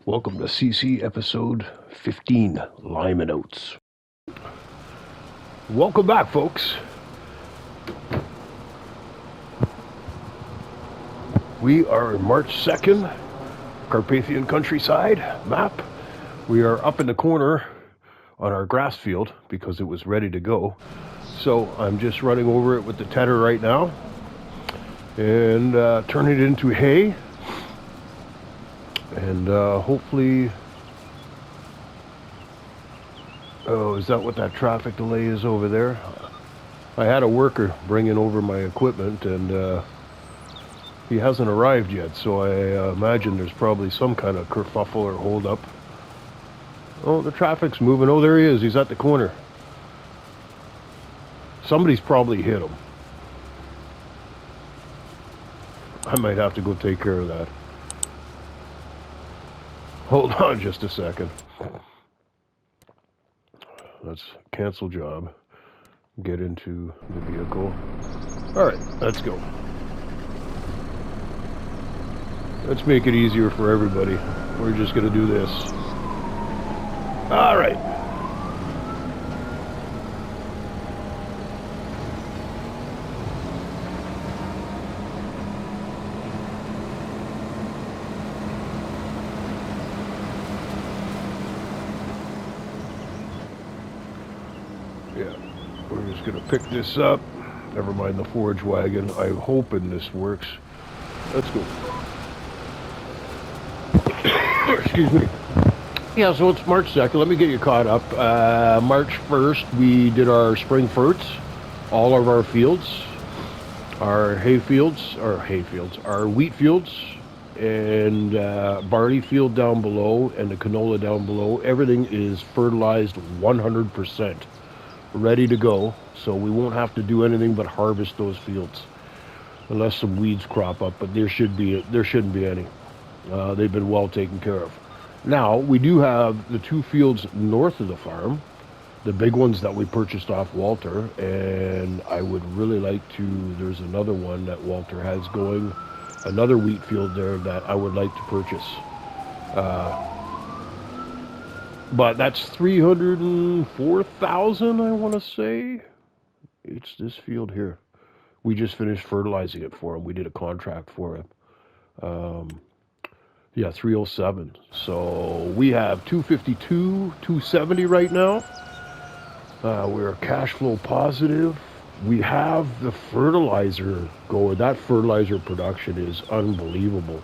Welcome to CC episode 15, Lime and Oats. Welcome back, folks. We are March 2nd, Carpathian countryside map. We are up in the corner on our grass field because it was ready to go. So I'm just running over it with the tedder right now and turning it into hay. And hopefully... Oh, is that what that traffic delay is over there? I had a worker bringing over my equipment, and he hasn't arrived yet, so I imagine there's probably some kind of kerfuffle or hold-up. Oh, the traffic's moving. Oh, there he is. He's at the corner. Somebody's probably hit him. I might have to go take care of that. Hold on just a second. Let's cancel job. Get into the vehicle. Alright, let's go. Let's make it easier for everybody. We're just going to do this. Alright. Yeah, we're just going to pick this up. Never mind the forage wagon. I'm hoping this works. Let's go. Excuse me. Yeah, so it's March 2nd. Let me get you caught up. March 1st, we did our spring ferts. All of our fields, our our wheat fields, and barley field down below, and the canola down below. Everything is fertilized 100%. Ready to go, so we won't have to do anything but harvest those fields, unless some weeds crop up. But there shouldn't be any. They've been well taken care of. Now we do have the two fields north of the farm, the big ones that we purchased off Walter, and I would really like to. There's another one that Walter has going, another wheat field there that I would like to purchase. But that's 304,000, I want to say. It's this field here. We just finished fertilizing it for him. We did a contract for him. Yeah, 307. So we have 252, 270 right now. We're cash flow positive. We have the fertilizer going. That fertilizer production is unbelievable.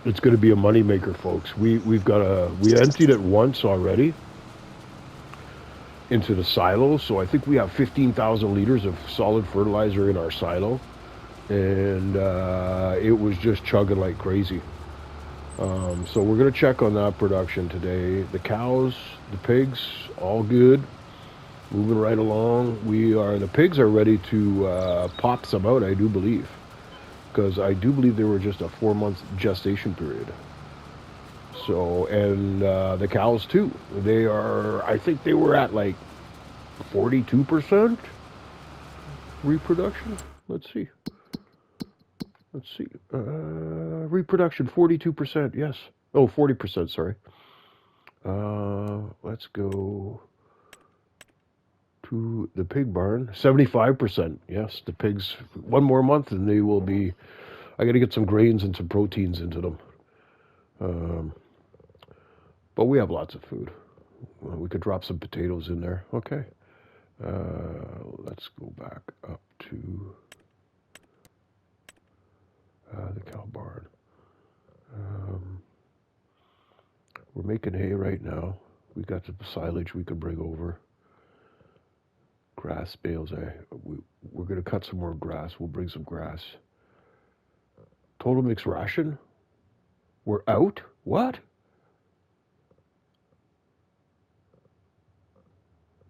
It's going to be a moneymaker, folks. We emptied it once already into the silo, so I think we have 15,000 liters of solid fertilizer in our silo, and it was just chugging like crazy. So we're going to check on that production today. The cows, the pigs, all good, moving right along. The pigs are ready to pop some out, I do believe. Because I do believe they were just a 4-month gestation period. So, and the cows too. I think they were at like 42% reproduction. Let's see. Reproduction, 42%, yes. Oh, 40%, sorry. Let's go to the pig barn. 75%, yes. The pigs, one more month and they will be... I got to get some grains and some proteins into them. But we have lots of food. We could drop some potatoes in there. Okay. Let's go back up to the cow barn. We're making hay right now. We got the silage we could bring over. Grass bales. We're going to cut some more grass. We'll bring some grass. Total mixed ration? We're out? What?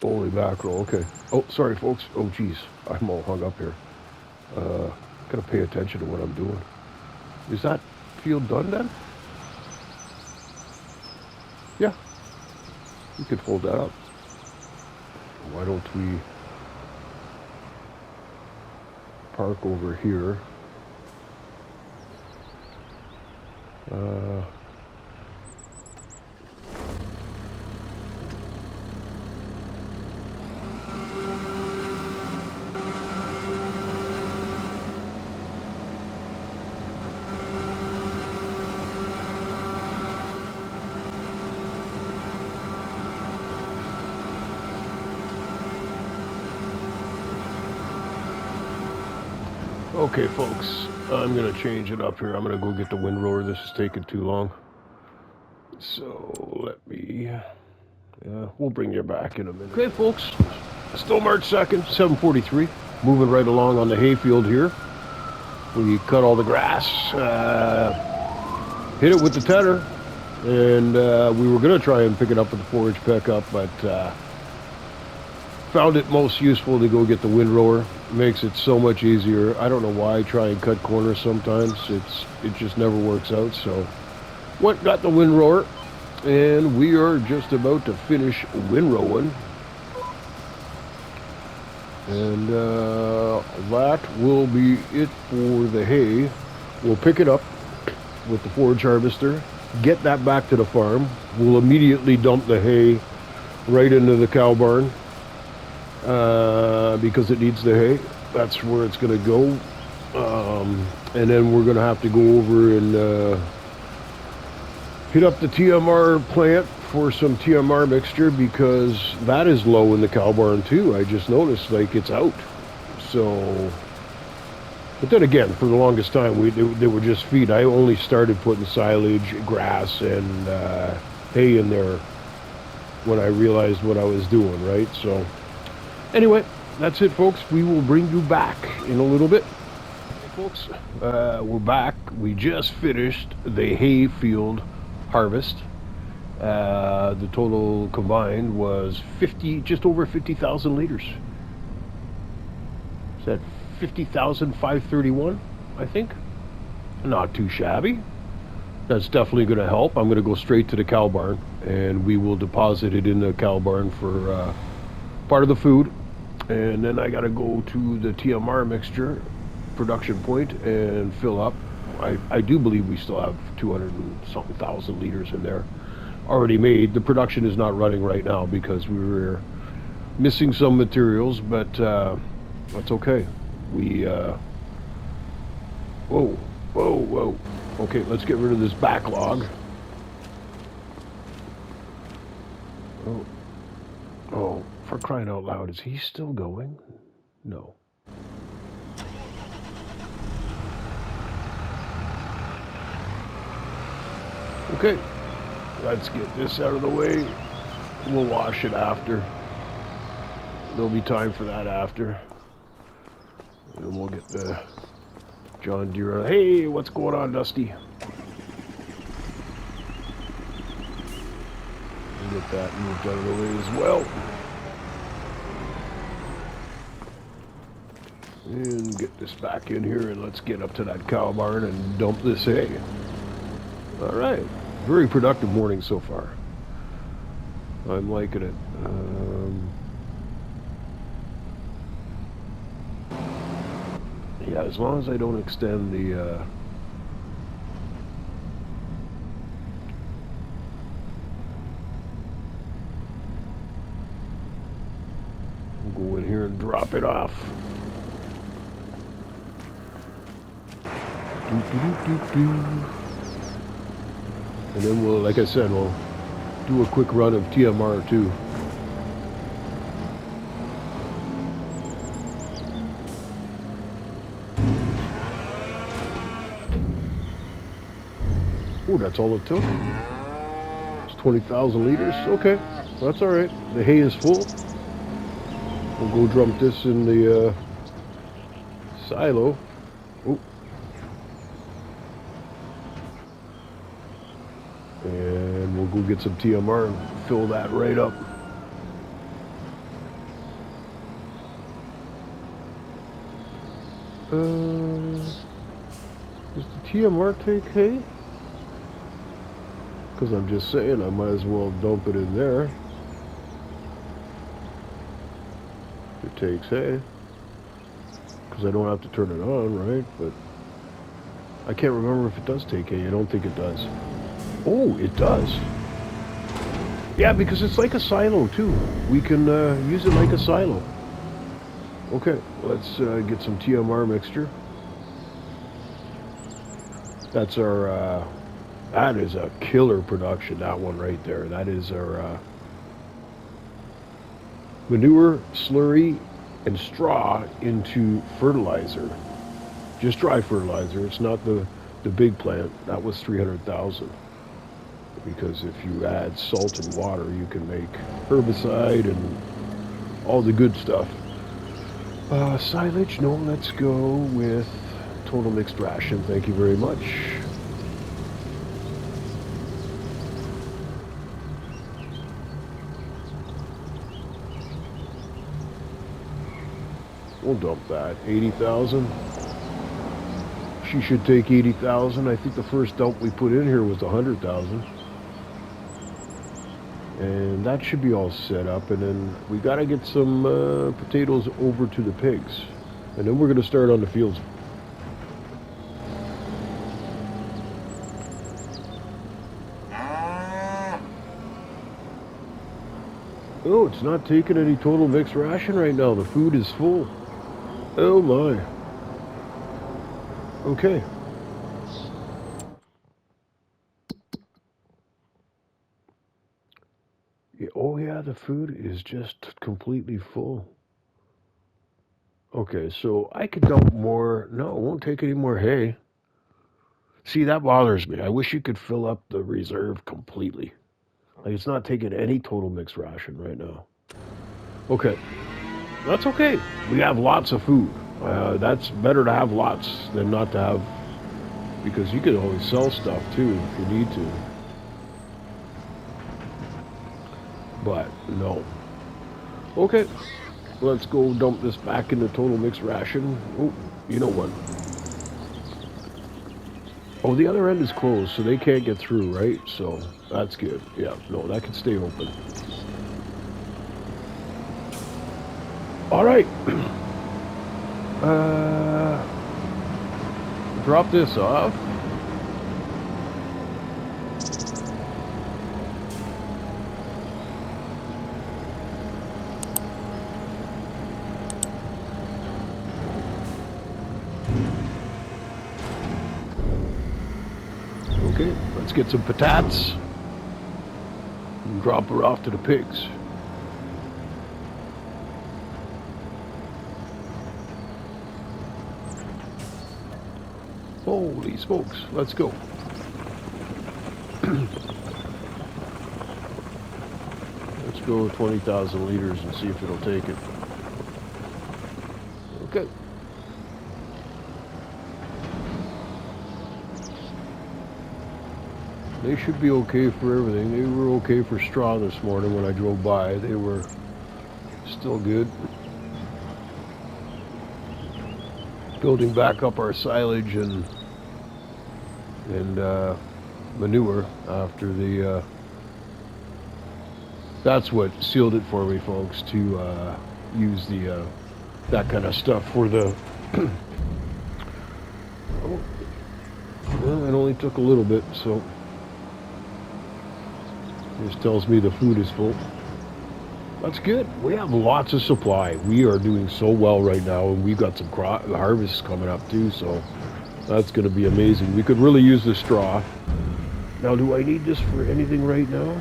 Holy mackerel, okay. Oh, sorry, folks. Oh, geez. I'm all hung up here. Gotta pay attention to what I'm doing. Is that field done then? Yeah. We could fold that up. Why don't we park over here? Okay, folks, I'm going to change it up here. I'm going to go get the windrower. This is taking too long. So let me, we'll bring you back in a minute. Okay, folks, still March 2nd, 7:43. Moving right along on the hayfield here. We cut all the grass, hit it with the tedder, and we were going to try and pick it up with the forage pickup, but found it most useful to go get the windrower. Makes it so much easier. I don't know why I try and cut corners sometimes. It just never works out. So went got the windrower, and we are just about to finish windrowing. And that will be it for the hay. We'll pick it up with the forage harvester, get that back to the farm. We'll immediately dump the hay right into the cow barn. Because it needs the hay. That's where it's going to go. And then we're going to have to go over and hit up the TMR plant for some TMR mixture, because that is low in the cow barn too. I just noticed, like, it's out. So, but then again, for the longest time, they were just feed. I only started putting silage, grass, and hay in there when I realized what I was doing, right? So anyway, that's it, folks. We will bring you back in a little bit. Okay, folks, we're back. We just finished the hay field harvest. The total combined was just over 50,000 liters. Is that 50,531, I think? Not too shabby. That's definitely going to help. I'm going to go straight to the cow barn, and we will deposit it in the cow barn for part of the food. And then I got to go to the TMR mixture production point and fill up. I do believe we still have 200 and something thousand liters in there already made. The production is not running right now because we were missing some materials, but that's okay. We whoa. Okay, let's get rid of this backlog. Oh, for crying out loud, is he still going? No. Okay, let's get this out of the way. We'll wash it after. There'll be time for that after. And we'll get the John Deere. Hey, what's going on, Dusty? We'll get that moved out of the way as well. And get this back in here, and let's get up to that cow barn and dump this hay. All right, very productive morning so far. I'm liking it. Yeah, as long as I don't extend the we'll go in here and drop it off. And then we'll, like I said, we'll do a quick run of TMR too. Oh, that's all it took. It's 20,000 liters. Okay, that's all right. The hay is full. We'll go dump this in the silo. Oh. And we'll go get some TMR and fill that right up. Does the TMR take hay? Because I'm just saying, I might as well dump it in there. It takes hay. Because I don't have to turn it on, right? But I can't remember if it does take hay. I don't think it does. Oh, it does. Yeah, because it's like a silo too. We can use it like a silo. Okay, let's get some TMR mixture. That's our, that is a killer production, that one right there. That is our manure, slurry, and straw into fertilizer. Just dry fertilizer. It's not the big plant. That was 300,000. Because if you add salt and water, you can make herbicide and all the good stuff. Silage, no, let's go with total mixed ration. Thank you very much. We'll dump that. 80,000. She should take 80,000. I think the first dump we put in here was 100,000. And that should be all set up. And then we got to get some potatoes over to the pigs. And then we're going to start on the fields. Oh, it's not taking any total mixed ration right now. The food is full. Oh my. Okay. Yeah, oh yeah, the food is just completely full. Okay, so I could dump more. No, it won't take any more hay. See, that bothers me. I wish you could fill up the reserve completely. Like, it's not taking any total mixed ration right now. Okay. That's okay. We have lots of food. That's better to have lots than not to have, because you can always sell stuff too if you need to. But no. Okay, let's go dump this back into total mixed ration. Oh, you know what? Oh, the other end is closed, so they can't get through, right? So that's good. Yeah, no, that can stay open. All right. Drop this off. Okay, let's get some patatas and drop her off to the pigs. Holy smokes, let's go. Let's go 20,000 liters and see if it'll take it. Okay. They should be okay for everything. They were okay for straw this morning when I drove by. They were still good. Building back up our silage and manure after the that's what sealed it for me, folks, to use the that kind of stuff for the well, it only took a little bit, so this tells me the food is full. That's good. We have lots of supply. We are doing so well right now, and we've got some harvests coming up too, so that's going to be amazing. We could really use the straw. Now, do I need this for anything right now?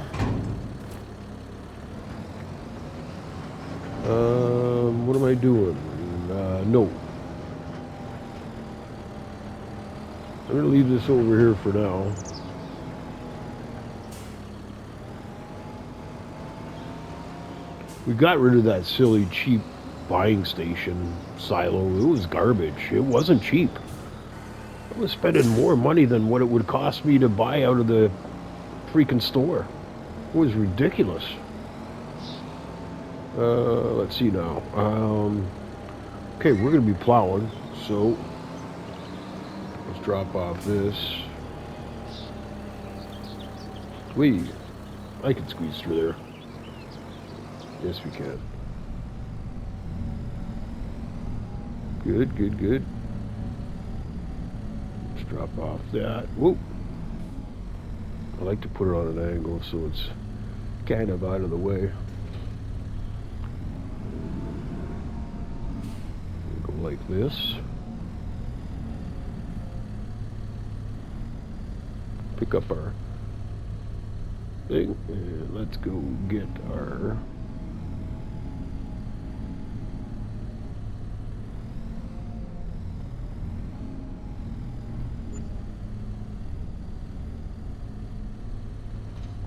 What am I doing? No. I'm going to leave this over here for now. We got rid of that silly, cheap buying station silo. It was garbage. It wasn't cheap. I was spending more money than what it would cost me to buy out of the freaking store. It was ridiculous. Let's see now. Okay, we're going to be plowing, so let's drop off this. I can squeeze through there. Yes, we can. Good, good, good. Let's drop off that. Whoop. I like to put it on an angle so it's kind of out of the way. Go like this. Pick up our thing and let's go get our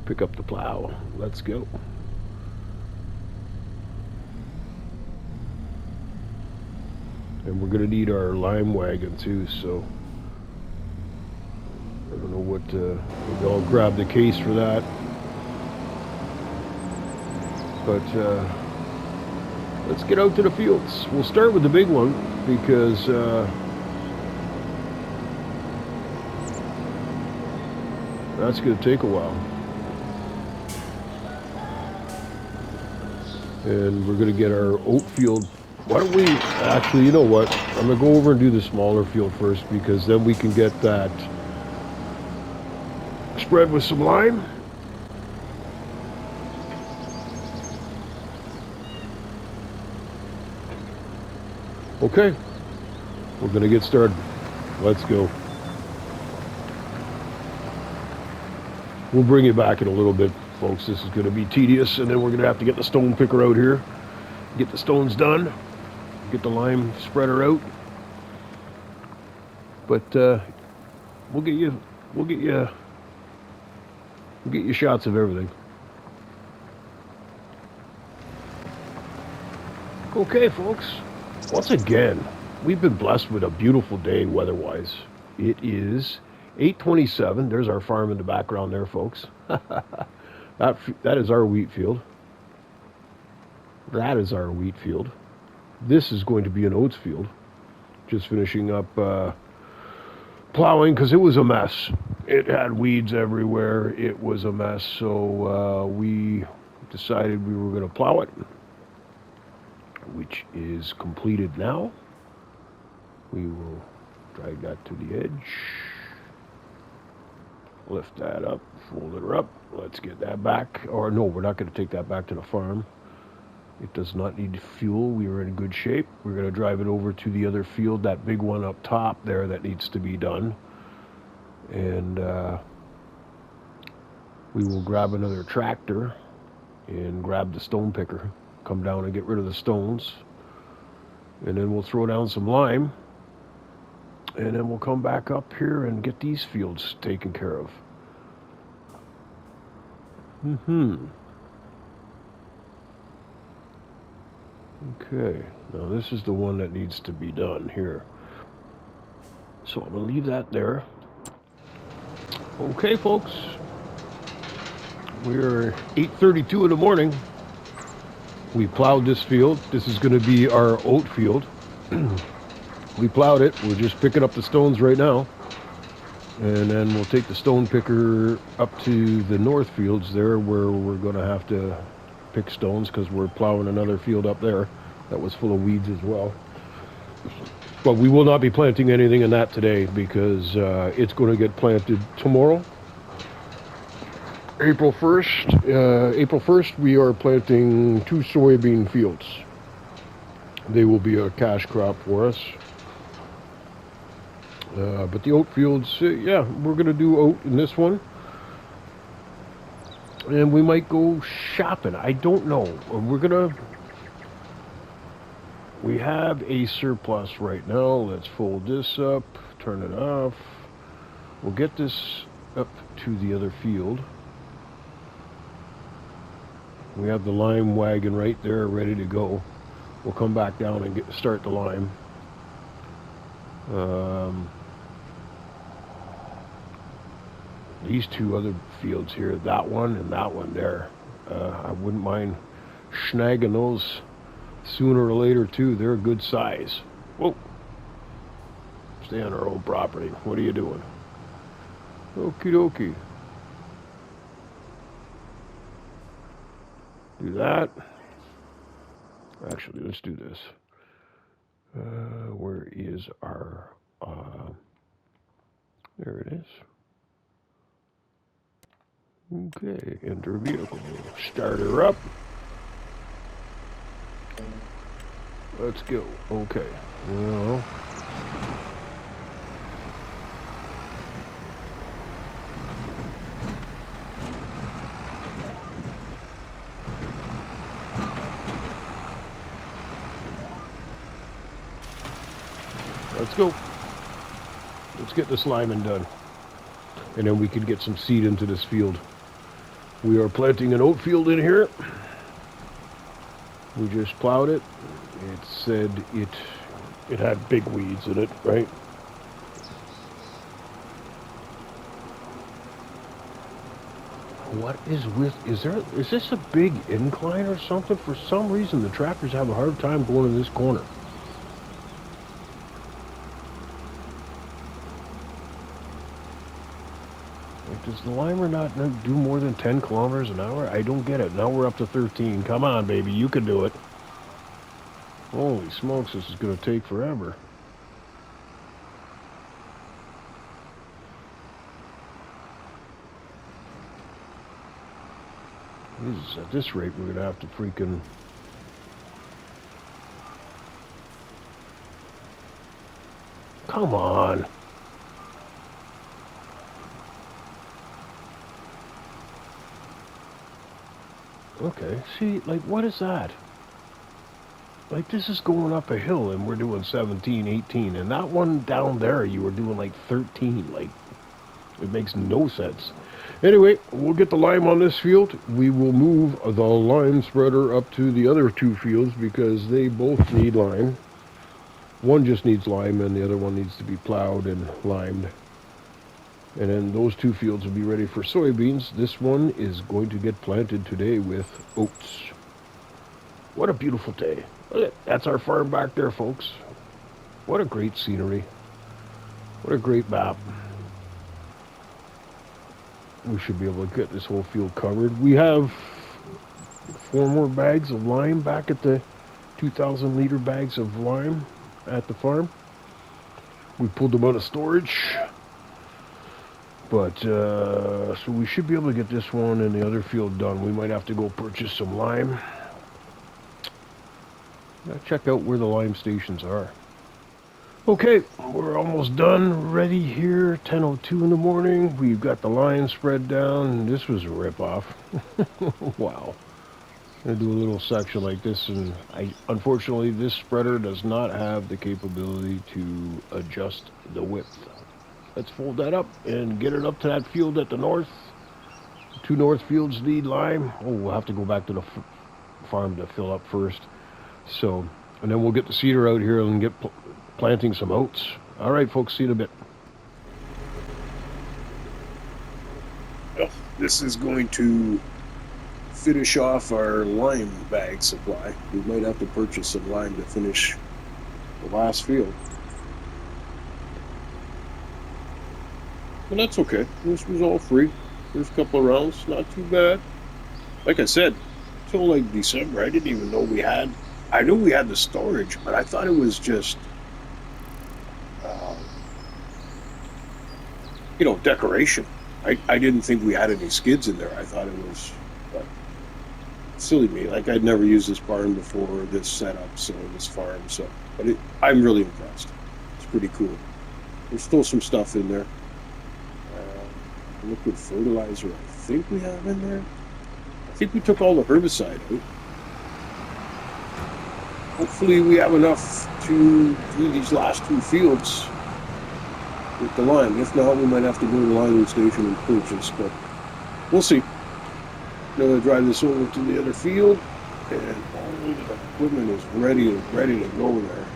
Pick up the plow. Let's go. And we're going to need our lime wagon too, so I don't know what, maybe I'll grab the case for that. But let's get out to the fields. We'll start with the big one because that's going to take a while. And we're going to get our oat field. Why don't we, actually, you know what? I'm going to go over and do the smaller field first because then we can get that spread with some lime. Okay, we're going to get started. Let's go. We'll bring you back in a little bit, folks. This is going to be tedious, and then we're going to have to get the stone picker out here, get the stones done, get the lime spreader out. But we'll get you shots of everything. Okay, folks. Once again, we've been blessed with a beautiful day weather-wise. It is 8:27. There's our farm in the background there, folks. That is our wheat field. That is our wheat field. This is going to be an oats field. Just finishing up plowing because it was a mess. It had weeds everywhere. It was a mess. So we decided we were going to plow it, which is completed now. We will drag that to the edge. Lift that up, fold it up. Let's get that back. Or no, we're not going to take that back to the farm. It does not need fuel. We are in good shape. We're going to drive it over to the other field, that big one up top there that needs to be done. And we will grab another tractor and grab the stone picker. Come down and get rid of the stones. And then we'll throw down some lime. And then we'll come back up here and get these fields taken care of. Okay, now this is the one that needs to be done here. So I'm going to leave that there. Okay, folks. We're 8:32 in the morning. We plowed this field. This is going to be our oat field. We plowed it. We're just picking up the stones right now. And then we'll take the stone picker up to the north fields there where we're going to have to pick stones because we're plowing another field up there that was full of weeds as well. But we will not be planting anything in that today because it's going to get planted tomorrow. April 1st, we are planting 2 soybean fields. They will be a cash crop for us. But the oat fields, yeah, we're going to do oat in this one. And we might go shopping. I don't know. We have a surplus right now. Let's fold this up, turn it off. We'll get this up to the other field. We have the lime wagon right there ready to go. We'll come back down and start the lime. These 2 other fields here, that one and that one there, I wouldn't mind snagging those sooner or later too. They're a good size. Whoa. Stay on our own property. What are you doing? Okie dokie. Do that. Actually, let's do this. Where is our... there it is. Okay, enter vehicle. Start her up. Let's go. Okay. Well... let's go. Let's get this liming done. And then we can get some seed into this field. We are planting an oat field in here. We just plowed it. It said it had big weeds in it, right? What is is this a big incline or something? For some reason, the tractors have a hard time going in this corner. Like, does the Limer not do more than 10 kilometers an hour? I don't get it. Now we're up to 13. Come on, baby. You can do it. Holy smokes, this is going to take forever. Jesus, at this rate, we're going to have to freaking... Come on. Okay, see, like, what is that? Like, this is going up a hill, and we're doing 17, 18, and that one down there, you were doing, like, 13. Like, it makes no sense. Anyway, we'll get the lime on this field. We will move the lime spreader up to the other two fields because they both need lime. One just needs lime, and the other one needs to be plowed and limed. And then those two fields will be ready for soybeans. This one is going to get planted today with oats. What a beautiful day. That's our farm back there, folks. What a great scenery. What a great map. We should be able to get this whole field covered. We have 4 more bags of lime back at the 2,000 liter bags of lime at the farm. We pulled them out of storage. But, so we should be able to get this one and the other field done. We might have to go purchase some lime. Gotta check out where the lime stations are. Okay, we're almost done, ready here, 10:02 in the morning. We've got the line spread down. This was a rip-off. Wow. I'm gonna do a little section like this, and unfortunately, this spreader does not have the capability to adjust the width. Let's fold that up and get it up to that field at the north. The 2 north fields need lime. Oh, we'll have to go back to the farm to fill up first. So, and then we'll get the seeder out here and get planting some oats. All right, folks, see you in a bit. Well, this is going to finish off our lime bag supply. We might have to purchase some lime to finish the last field. But that's okay. This was all free. First couple of rounds, not too bad. Like I said, until like December, I didn't even know we had... I knew we had the storage, but I thought it was just... you know, decoration. I didn't think we had any skids in there. I thought it was silly me. Like, I'd never used this barn before, this setup, so this farm. So, but I'm really impressed. It's pretty cool. There's still some stuff in there. Liquid fertilizer, I think we have in there. I think we took all the herbicide out. Hopefully, we have enough to do these last 2 fields with the lime. If not, we might have to go to the liming station and purchase, but we'll see. I'm going to drive this over to the other field, and all the equipment is ready to go there.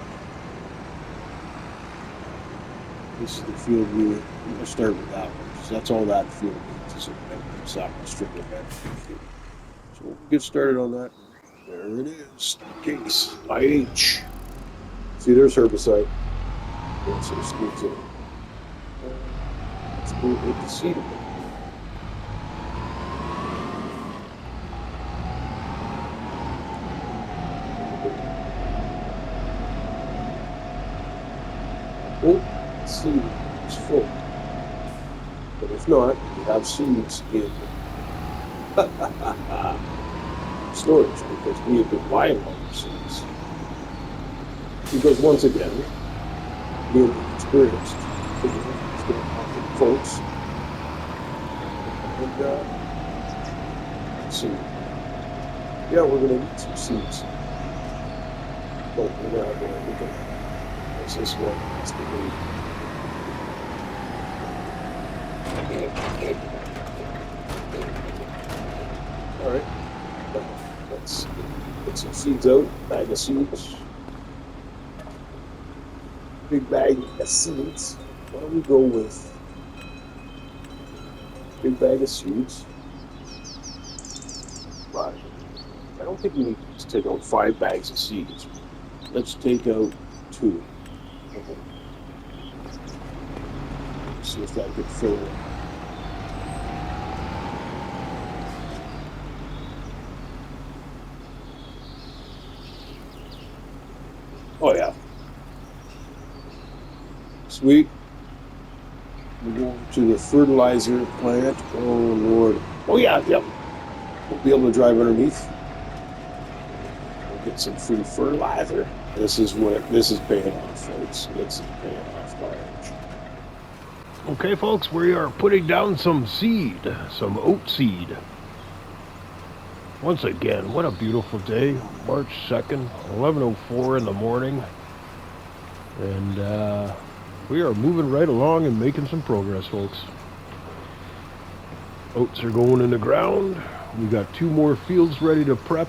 This is the field we're going to start with that one, because that's all that field needs is a sap strip of that field. So we'll get started on that. There it is. Case IH. See, there's herbicide. Yes, there's skids in it. Let's go hit the seed. Oh, seed is full. But if not, we have seeds in storage because we have been buying all the seeds. Because once again, we're experienced. It's going to happen, folks. And let's see. Yeah, we're going to need some seeds. But we're going to look at this one. That's the lead. All right. Let's put some seeds out. Bag of seeds. Big bag of seeds. Why don't we go with big bag of seeds? But I don't think we need to take out 5 bags of seeds. Let's take out 2. Okay. See if that could fill in. Oh yeah. Sweet. We're going to the fertilizer plant. Oh Lord. Oh yeah, yep. We'll be able to drive underneath. We'll get some free fertilizer. This is paying off, folks. This is paying off large. Okay, folks, we are putting down some seed, some oat seed. Once again, what a beautiful day. March 2nd, 11:04 in the morning. And we are moving right along and making some progress, folks. Oats are going in the ground. We got 2 more fields ready to prep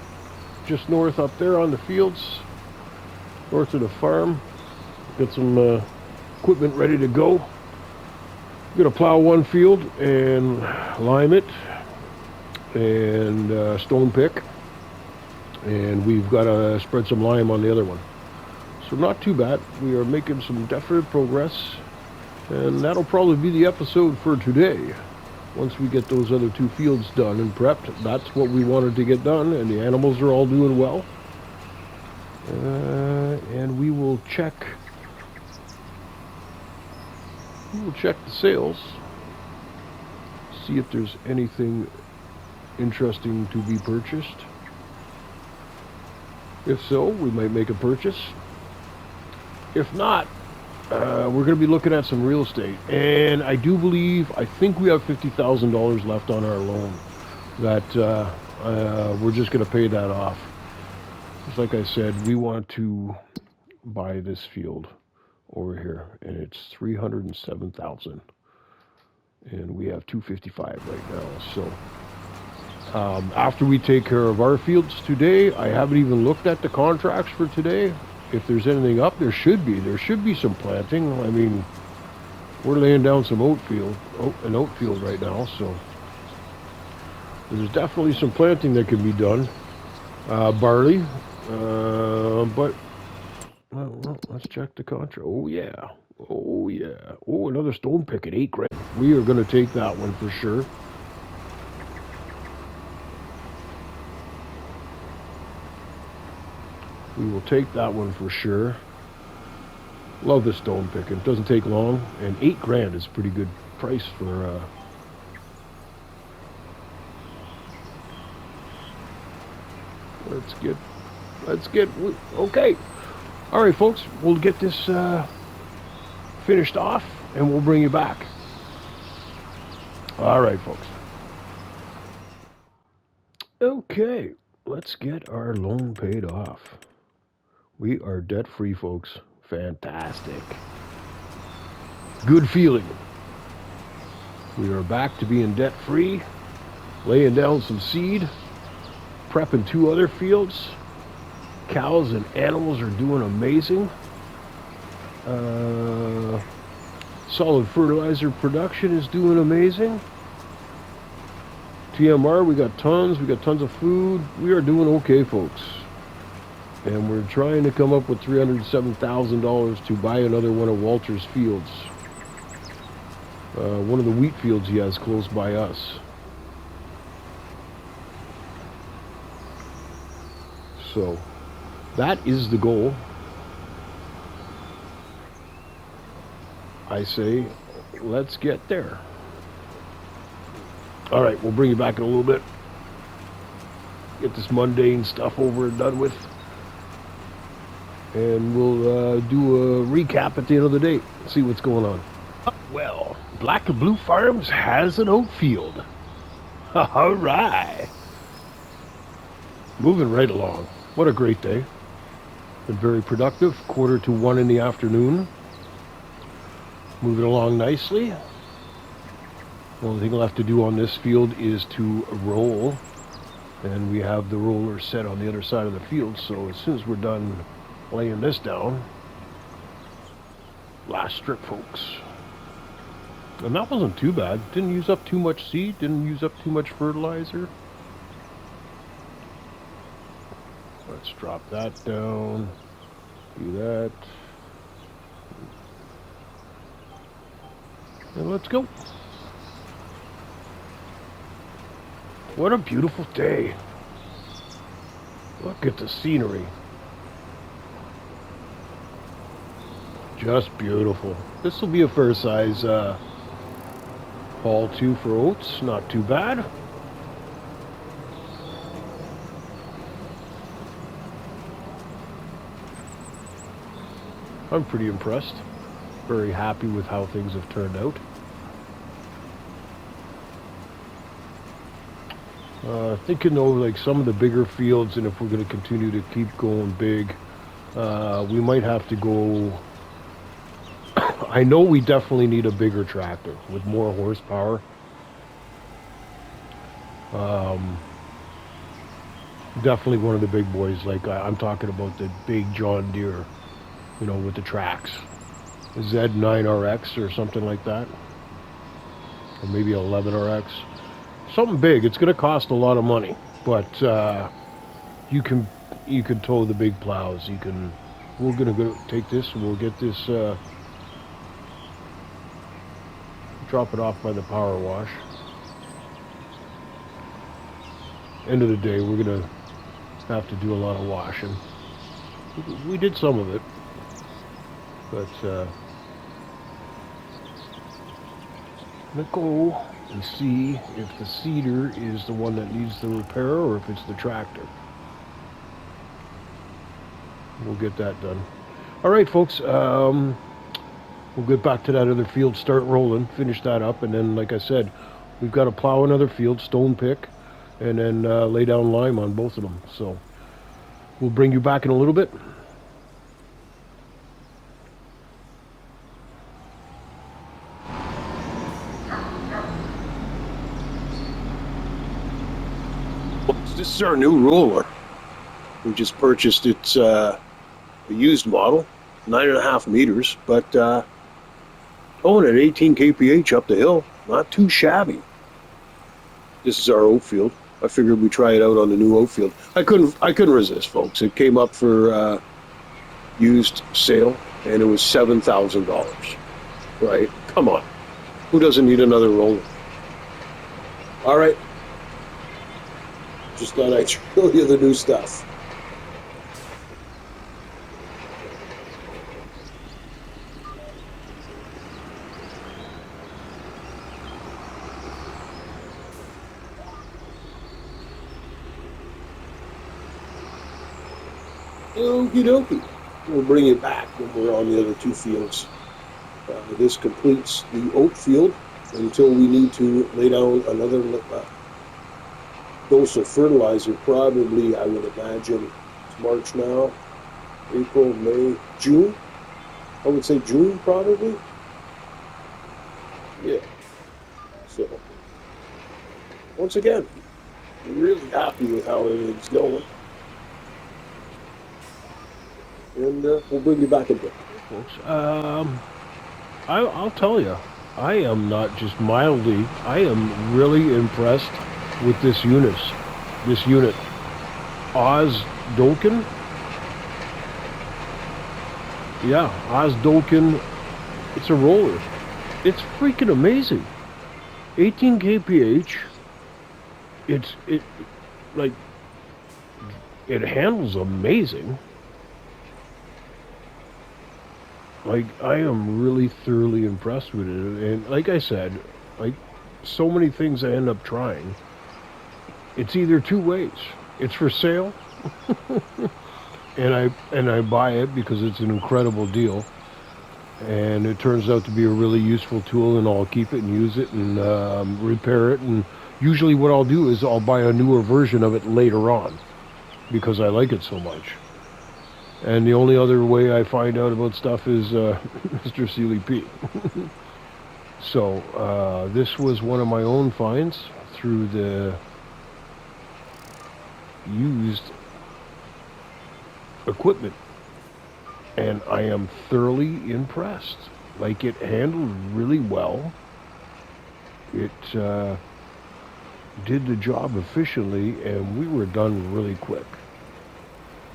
just north up there on the fields, north of the farm. Got some equipment ready to go. We're going to plow one field and lime it and stone pick. And we've got to spread some lime on the other one. So not too bad. We are making some definite progress. And that'll probably be the episode for today. Once we get those other 2 fields done and prepped, that's what we wanted to get done. And the animals are all doing well. And we will check the sales. See if there's anything interesting to be purchased. If so, we might make a purchase. If not, we're going to be looking at some real estate. And I think we have $50,000 left on our loan that we're just going to pay that off. Just like I said, we want to buy this field over here, and it's $307,000. And we have $255 right now. So after we take care of our fields today, I haven't even looked at the contracts for today. If there's anything up, there should be some planting. I mean, we're laying down some an oat field right now, so there's definitely some planting that can be done. Barley, but well, let's check the contract. Oh yeah. Oh, another stone pick at $8,000. We are going to take that one for sure. We will take that one for sure. Love the stone picking. It doesn't take long, and $8,000 is a pretty good price for. Let's get. Okay. All right, folks. We'll get this finished off, and we'll bring you back. All right, folks. Okay, let's get our loan paid off. We are debt-free, folks. Fantastic. Good feeling. We are back to being debt-free, laying down some seed, prepping 2 other fields. Cows and animals are doing amazing. Solid fertilizer production is doing amazing. TMR, we got tons of food. We are doing okay, folks. And we're trying to come up with $307,000 to buy another one of Walter's fields. One of the wheat fields he has close by us. So, that is the goal. I say, let's get there. All right, we'll bring you back in a little bit. Get this mundane stuff over and done with. And we'll do a recap at the end of the day. See what's going on. Well, Black and Blue Farms has an oat field. All right. Moving right along. What a great day. Been very productive. 1:45 in the afternoon. Moving along nicely. The only thing left to do on this field is to roll And we have the roller set on the other side of the field, so as soon as we're done laying this down, last strip, folks. And that wasn't too bad. Didn't use up too much seed, didn't use up too much fertilizer. Let's drop that down. Do that. And let's go. What a beautiful day. Look at the scenery. Just beautiful. This will be a fair size haul too for oats. Not too bad. I'm pretty impressed. Very happy with how things have turned out. Thinking though, like some of the bigger fields, and if we're going to continue to keep going big, we might have to go. I know we definitely need a bigger tractor with more horsepower. Definitely one of the big boys. Like I'm talking about the big John Deere, you know, with the tracks, Z9RX or something like that, or maybe 11RX. Something big. It's going to cost a lot of money, but you can tow the big plows. We're going to go take this and we'll get this. Drop it off by the power wash. End of the day, we're going to have to do a lot of washing. We did some of it, but let's go and see if the seeder is the one that needs the repair or if it's the tractor. We'll get that done. All right, folks. We'll get back to that other field, start rolling, finish that up, and then, like I said, we've got to plow another field, stone pick, and then lay down lime on both of them. So we'll bring you back in a little bit. This is our new roller. We just purchased it, a used model, 9.5 meters, but going at 18 kph up the hill, not too shabby. This is our oat field. I figured we'd try it out on the new oat field. I couldn't resist, folks. It came up for used sale, and it was $7,000. Right? Come on. Who doesn't need another roller? All right. Just thought I'd show you the new stuff. Okie dokie. We'll bring it back when we're on the other two fields. This completes the oat field until we need to lay down another dose of fertilizer. Probably, I would imagine, it's March now, April, May, June. I would say June, probably. Yeah. So, once again, I'm really happy with how everything's going. And we'll bring you back in a bit. Folks, I'll tell you, I am not just mildly, I am really impressed with this unit. Oz Dolkin. Yeah, Oz Dolkin. It's a roller. It's freaking amazing. 18 kph. It handles amazing. Like, I am really thoroughly impressed with it. And like I said, like so many things I end up trying, it's either two ways. It's for sale, and I buy it because it's an incredible deal, and it turns out to be a really useful tool, and I'll keep it and use it and repair it. And usually what I'll do is I'll buy a newer version of it later on because I like it so much. And the only other way I find out about stuff is Mr. Seeley P. So this was one of my own finds through the used equipment, and I am thoroughly impressed. Like, it handled really well. It did the job efficiently, and we were done really quick.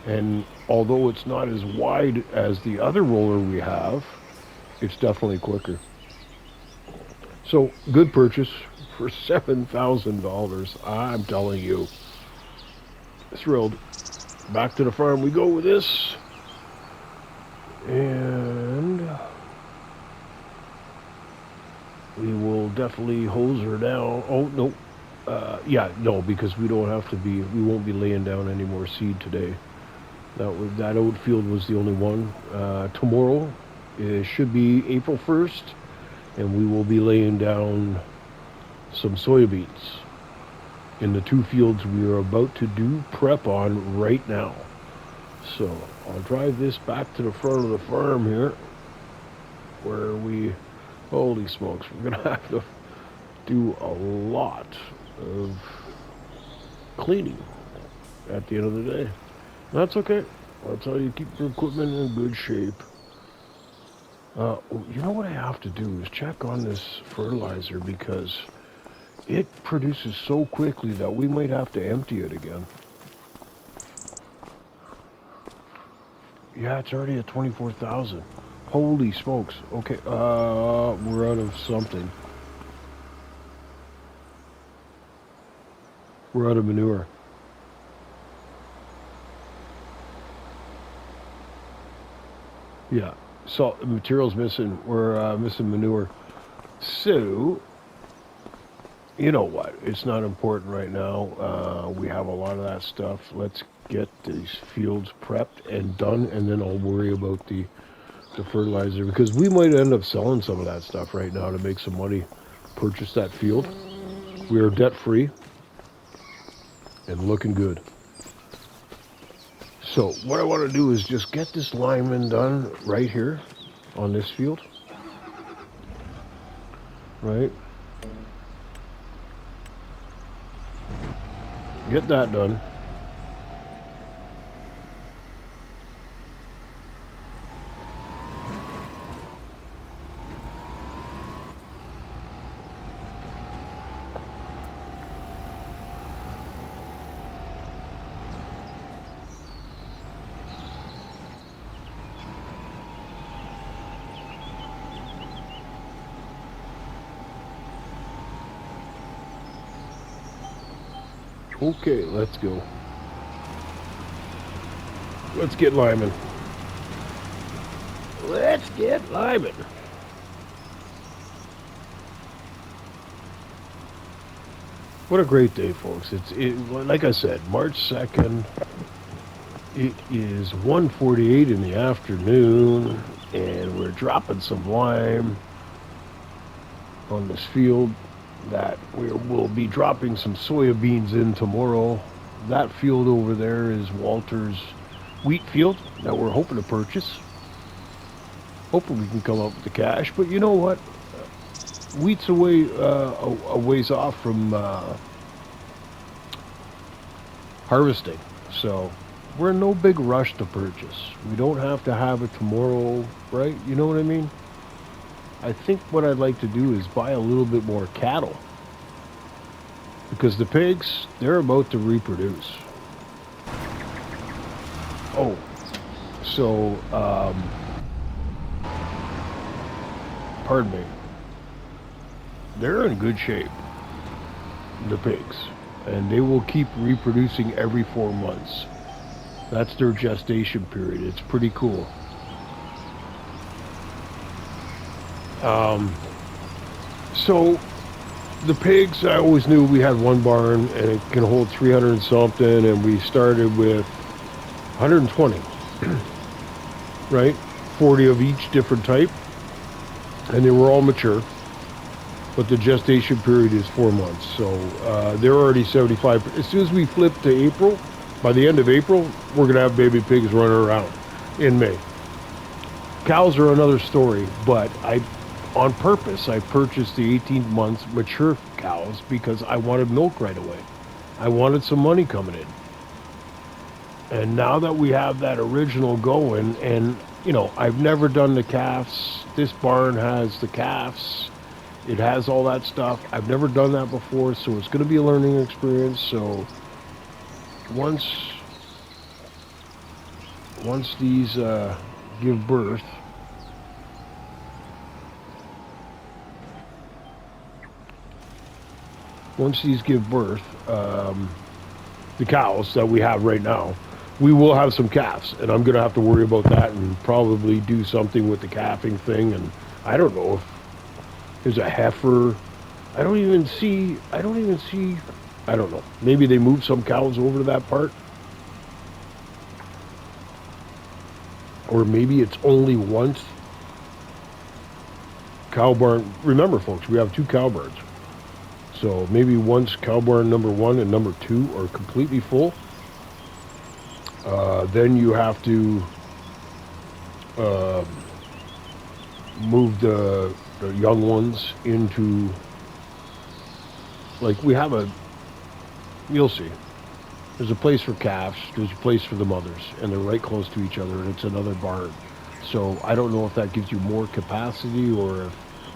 And although it's not as wide as the other roller we have, it's definitely quicker. So, good purchase for $7,000. I'm telling you. Thrilled. Back to the farm we go with this. And we will definitely hose her down. Oh, no. No, because we won't be laying down any more seed today. That oat field was the only one. Tomorrow, it should be April 1st, and we will be laying down some soybeans in the 2 fields we are about to do prep on right now. So I'll drive this back to the front of the farm here, where holy smokes, we're gonna have to do a lot of cleaning at the end of the day. That's okay. That's how you keep your equipment in good shape. You know what I have to do is check on this fertilizer, because it produces so quickly that we might have to empty it again. Yeah, it's already at 24,000. Holy smokes. Okay, we're out of something. We're out of manure. Yeah, so material's missing. We're missing manure. So, you know what? It's not important right now. We have a lot of that stuff. Let's get these fields prepped and done, and then I'll worry about the fertilizer, because we might end up selling some of that stuff right now to make some money, purchase that field. We are debt-free and looking good. So what I want to do is just get this lineman done right here on this field. Right? Get that done. Okay, let's go. Let's get liming. Let's get liming. What a great day, folks. Like I said, March 2nd. It is 1:48 in the afternoon, and we're dropping some lime on this field that we'll be dropping some soybeans in tomorrow. That field over there is Walter's wheat field that we're hoping to purchase. Hoping we can come up with the cash, but you know what? Wheat's a ways off from harvesting, so we're in no big rush to purchase. We don't have to have it tomorrow, right? You know what I mean? I think what I'd like to do is buy a little bit more cattle, because the pigs, they're about to reproduce. Oh, so, pardon me. They're in good shape, the pigs, and they will keep reproducing every 4 months. That's their gestation period. It's pretty cool. So the pigs, I always knew we had one barn and it can hold 300 and something, and we started with 120, right? 40 of each different type, and they were all mature, but the gestation period is 4 months. So they're already 75. As soon as we flip to April, by the end of April, we're gonna have baby pigs running around in May. Cows are another story, but on purpose, I purchased the 18 months mature cows because I wanted milk right away. I wanted some money coming in. And now that we have that original going, and you know, I've never done the calves. This barn has the calves. It has all that stuff. I've never done that before, so it's going to be a learning experience. So once these give birth, the cows that we have right now, we will have some calves, and I'm going to have to worry about that and probably do something with the calving thing. And I don't know if there's a heifer. I don't know. Maybe they moved some cows over to that part. Or maybe it's only once. Cow barn. Remember, folks, we have 2 cow barns. So maybe once cow barn number 1 and number 2 are completely full, then you have to move the young ones into, like, we have you'll see. There's a place for calves, there's a place for the mothers, and they're right close to each other, and it's another barn. So I don't know if that gives you more capacity, or if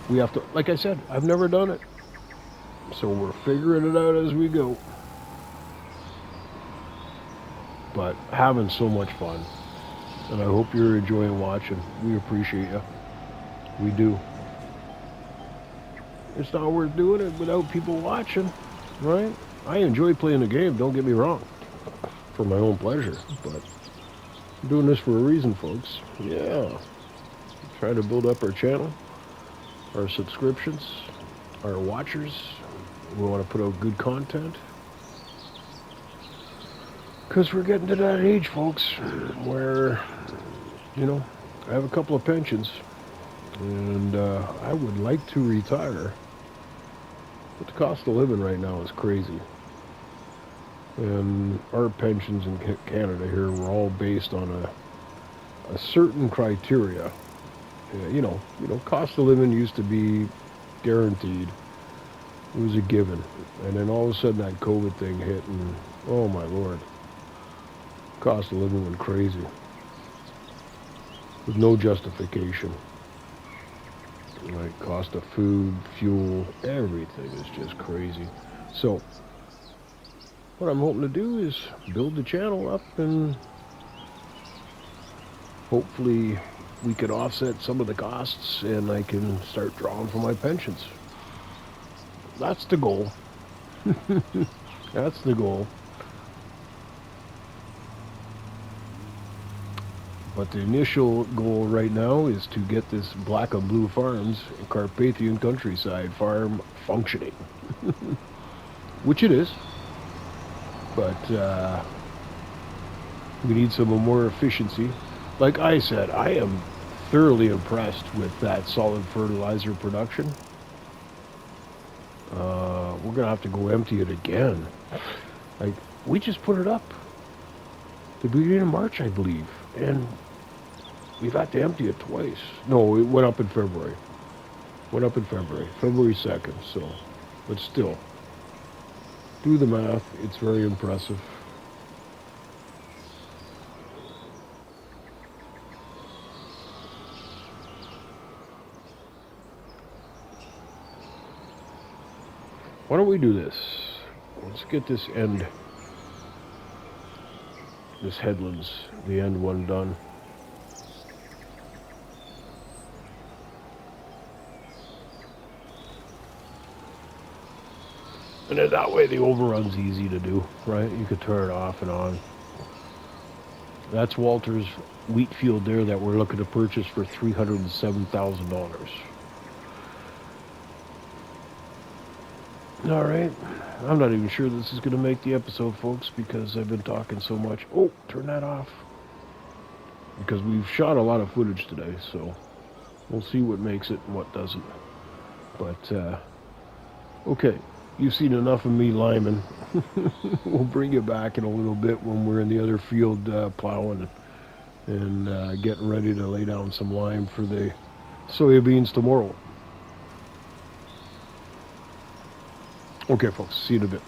we have to, like I said, I've never done it. So we're figuring it out as we go. But having so much fun. And I hope you're enjoying watching. We appreciate you. We do. It's not worth doing it without people watching, right? I enjoy playing the game, don't get me wrong, for my own pleasure, but I'm doing this for a reason, folks. Yeah. Try to build up our channel, our subscriptions, our watchers. We want to put out good content. Because we're getting to that age, folks, where, you know, I have a couple of pensions, and I would like to retire. But the cost of living right now is crazy. And our pensions in Canada here were all based on a certain criteria. You know, cost of living used to be guaranteed. It was a given. And then all of a sudden that COVID thing hit, and oh my Lord, cost of living went crazy. With no justification. Like cost of food, fuel, everything is just crazy. So what I'm hoping to do is build the channel up, and hopefully we could offset some of the costs, and I can start drawing from my pensions. That's the goal. That's the goal. But the initial goal right now is to get this Black and Blue Farms Carpathian countryside farm functioning. Which it is. But we need some more efficiency. Like I said, I am thoroughly impressed with that solid fertilizer production. We're going to have to go empty it again. Like, we just put it up the beginning of March, I believe. And we've had to empty it twice. No, it went up in February. February 2nd. So, but still, do the math. It's very impressive. Why don't we do this? Let's get this headlands, the end one done. And then that way the overrun's easy to do, right? You could turn it off and on. That's Walter's wheat field there that we're looking to purchase for $307,000. All right. I'm not even sure this is going to make the episode, folks, because I've been talking so much. Oh, turn that off. Because we've shot a lot of footage today, so we'll see what makes it and what doesn't. But, okay. You've seen enough of me liming. We'll bring you back in a little bit when we're in the other field plowing and getting ready to lay down some lime for the soybeans tomorrow. Okay, folks, see you in a bit.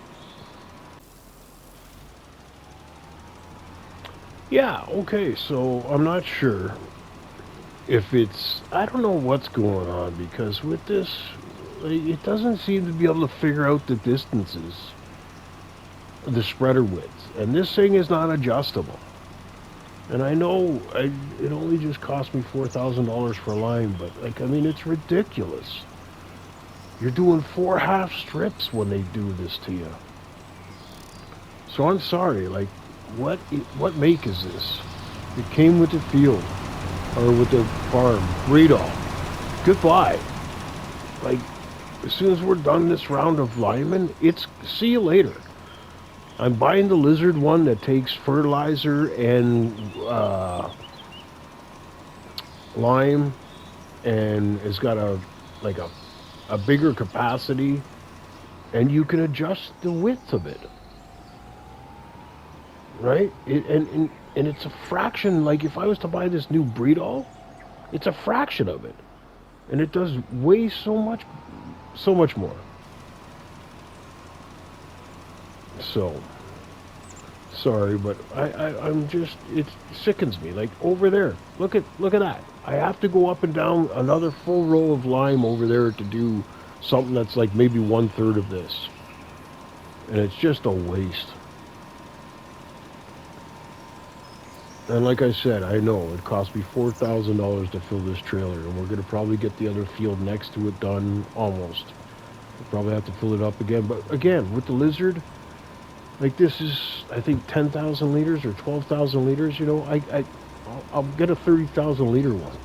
Yeah, okay, so I'm not sure if it's... I don't know what's going on, because with this, like, it doesn't seem to be able to figure out the distances, the spreader width, and this thing is not adjustable. And I know it only just cost me $4,000 for lime, but, like, I mean, it's ridiculous. You're doing 4 half strips when they do this to you. So I'm sorry, like, what make is this? It came with the field, or with the farm. Read all. Goodbye. Like, as soon as we're done this round of linemen, it's see you later. I'm buying the lizard one that takes fertilizer and lime, and it's got a bigger capacity, and you can adjust the width of it. Right? And it's a fraction. Like, if I was to buy this new Breedall, it's a fraction of it, and it does way so much more. So sorry, but I'm just, it sickens me. Like, over there, look at that. I have to go up and down another full row of lime over there to do something that's like maybe 1/3 of this, and it's just a waste. And like I said, I know it cost me $4,000 to fill this trailer, and we're going to probably get the other field next to it done almost. We'll probably have to fill it up again. But again, with the lizard, like, this is, I think, 10,000 liters or 12,000 liters. You know, I'll get a 30,000 liter one.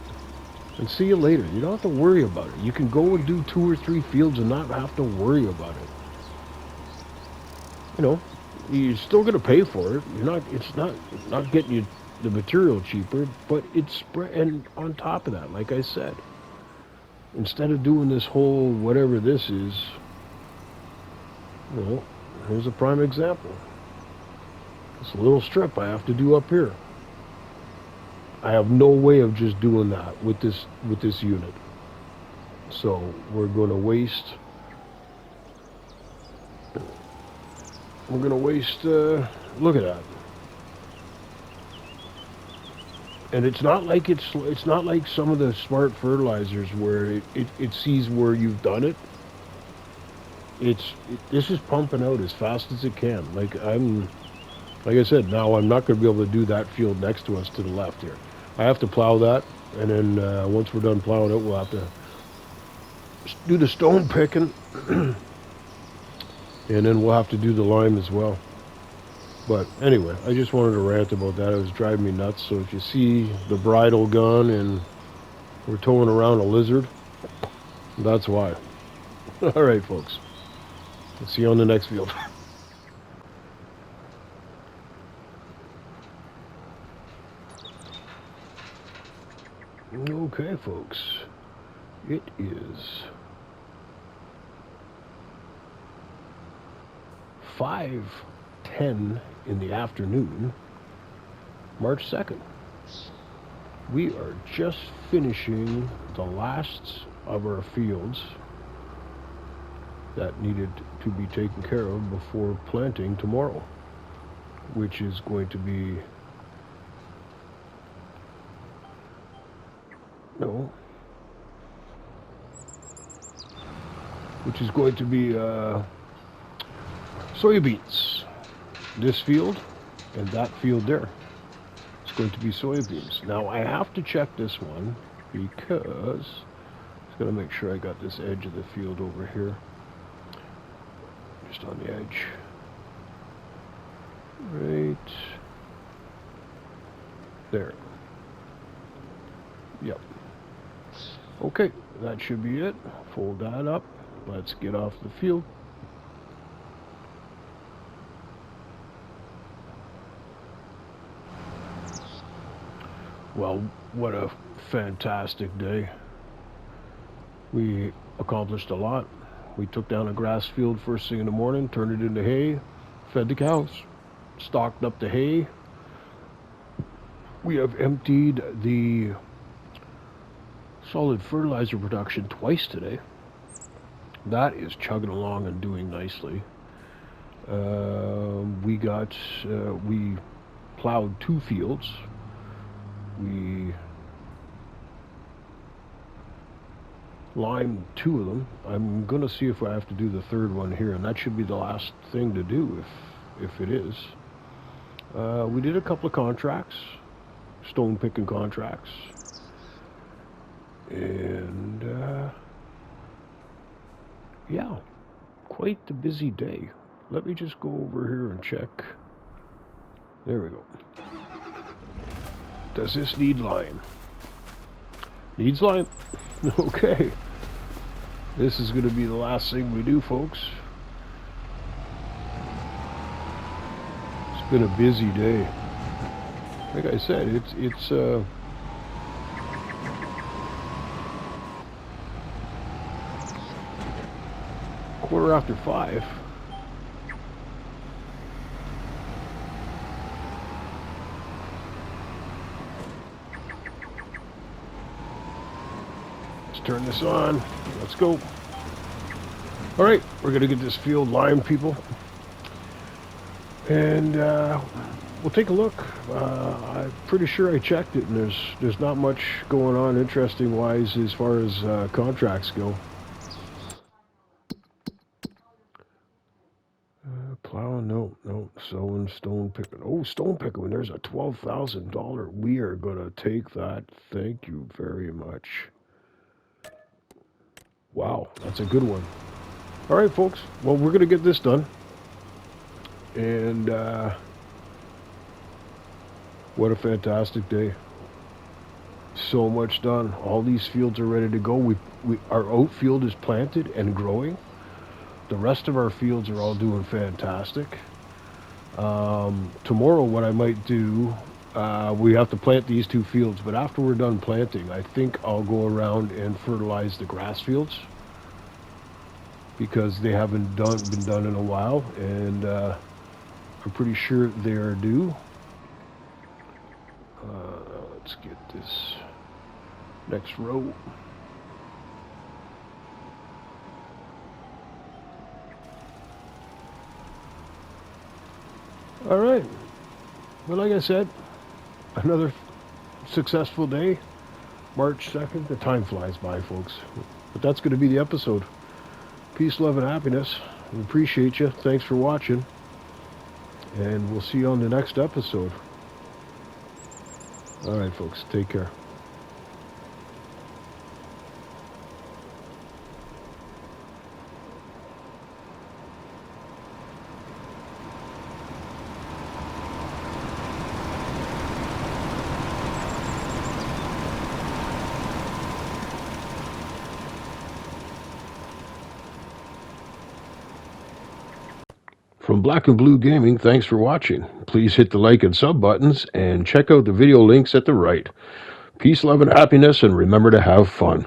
And see you later. You don't have to worry about it. You can go and do 2 or 3 fields and not have to worry about it. You know, you're still going to pay for it. It's not getting you the material cheaper, but it's spread. And on top of that, like I said, instead of doing this whole whatever this is, you know, here's a prime example. It's a little strip I have to do up here. I have no way of just doing that with this unit. So we're going to waste. We're going to waste. Look at that. And it's not like it's not like some of the smart fertilizers where it sees where you've done it. This is pumping out as fast as it can. Like I said, now I'm not going to be able to do that field next to us to the left here. I have to plow that, and then once we're done plowing it, we'll have to do the stone picking, and then we'll have to do the lime as well. But anyway, I just wanted to rant about that. It was driving me nuts. So if you see the bridle gun and we're towing around a lizard, that's why. All right, folks. I'll see you on the next field. Okay, folks. It is 5:10 in the afternoon, March 2nd. We are just finishing the last of our fields that needed to be taken care of before planting tomorrow, which is going to be soybeans. This field and that field there. It's going to be soybeans. Now I have to check this one because I'm going to make sure I got this edge of the field over here. Just on the edge. Right there. Yep. Okay, that should be it. Fold that up. Let's get off the field. Well, what a fantastic day. We accomplished a lot. We took down a grass field first thing in the morning, turned it into hay, fed the cows, stocked up the hay. We have emptied the solid fertilizer production twice today. That is chugging along and doing nicely. We plowed 2 fields. We limed 2 of them. I'm going to see if I have to do the 3rd one here, and that should be the last thing to do if it is. We did a couple of contracts, stone picking contracts, and yeah, quite the busy day. Let me just go over here and check. There we go. Does this need lime? Needs lime. Okay. This is going to be the last thing we do, folks. It's been a busy day. Like I said, it's 5:15. Let's turn this on. Let's go. All right, we're gonna get this field limed, people, and we'll take a look. I'm pretty sure I checked it, and there's not much going on interesting wise as far as contracts go. Plowing, no. Sowing, stone picking. Oh, stone picking. There's a $12,000. We are gonna take that. Thank you very much. Wow, that's a good one. All right, folks. Well, we're gonna get this done, and what a fantastic day. So much done. All these fields are ready to go. Our oat field is planted and growing. The rest of our fields are all doing fantastic. Tomorrow, what I might do, we have to plant these 2 fields, but after we're done planting, I think I'll go around and fertilize the grass fields, because they haven't been done in a while, and I'm pretty sure they are due. Let's get this next row. All right. Well, like I said, another successful day. March 2nd. The time flies by, folks. But that's going to be the episode. Peace, love, and happiness. We appreciate you. Thanks for watching. And we'll see you on the next episode. All right, folks. Take care. From Black and Blue Gaming, thanks for watching. Please hit the like and sub buttons and check out the video links at the right. Peace, love, and happiness, and remember to have fun.